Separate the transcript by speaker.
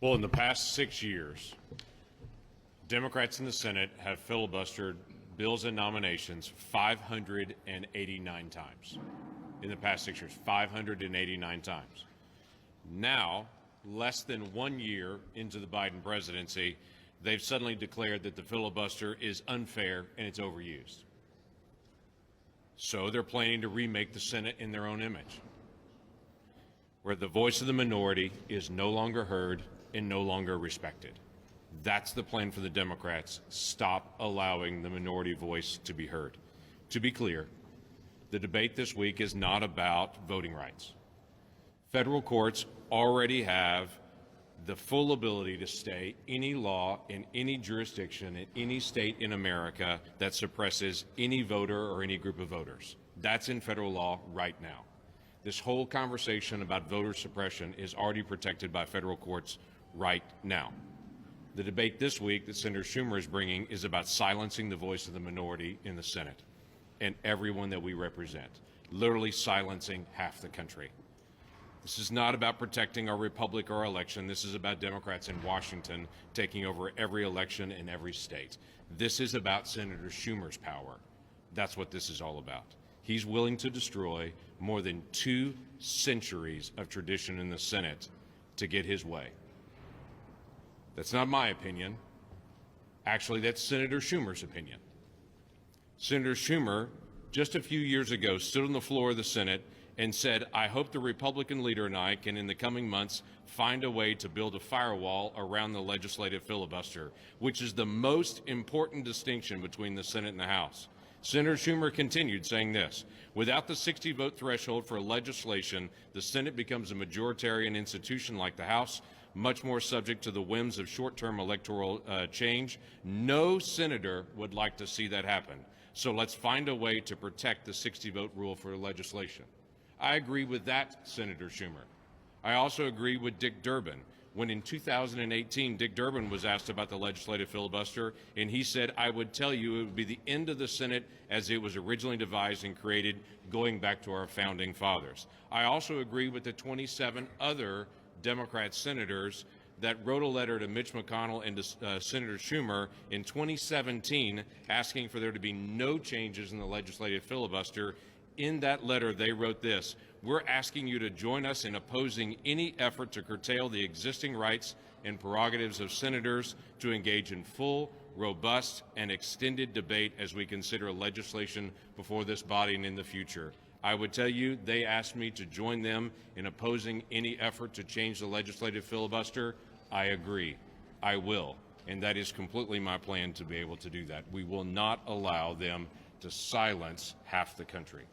Speaker 1: Well, in the past 6 years, Democrats in the Senate have filibustered bills and nominations 589 times. In the past 6 years, 589 times. Now, less than 1 year into the Biden presidency, they've suddenly declared that the filibuster is unfair and it's overused. So they're planning to remake the Senate in their own image, where the voice of the minority is no longer heard and no longer respected. That's the plan for the Democrats. Stop allowing the minority voice to be heard. To be clear, the debate this week is not about voting rights. Federal courts already have the full ability to stay any law in any jurisdiction in any state in America that suppresses any voter or any group of voters. That's in federal law right now. This whole conversation about voter suppression is already protected by federal courts right now. The debate this week that Senator Schumer is bringing is about silencing the voice of the minority in the Senate and everyone that we represent, literally silencing half the country. This is not about protecting our republic or our election. This is about Democrats in Washington taking over every election in every state. This is about Senator Schumer's power. That's what this is all about. He's willing to destroy more than 2 centuries of tradition in the Senate to get his way. That's not my opinion. Actually, that's Senator Schumer's opinion. Senator Schumer, just a few years ago, stood on the floor of the Senate and said, I hope the Republican leader and I can, in the coming months, find a way to build a firewall around the legislative filibuster, which is the most important distinction between the Senate and the House. Senator Schumer continued saying this, without the 60-vote threshold for legislation, the Senate becomes a majoritarian institution like the House, much more subject to the whims of short-term electoral change. No senator would like to see that happen. So let's find a way to protect the 60-vote rule for legislation. I agree with that, Senator Schumer. I also agree with Dick Durbin. When in 2018, Dick Durbin was asked about the legislative filibuster, and he said, I would tell you it would be the end of the Senate as it was originally devised and created, going back to our founding fathers. I also agree with the 27 other Democrat senators that wrote a letter to Mitch McConnell and to Senator Schumer in 2017 asking for there to be no changes in the legislative filibuster. In that letter, they wrote this, we're asking you to join us in opposing any effort to curtail the existing rights and prerogatives of senators to engage in full, robust, and extended debate as we consider legislation before this body and in the future. I would tell you they asked me to join them in opposing any effort to change the legislative filibuster. I agree. I will. And that is completely my plan to be able to do that. We will not allow them to silence half the country.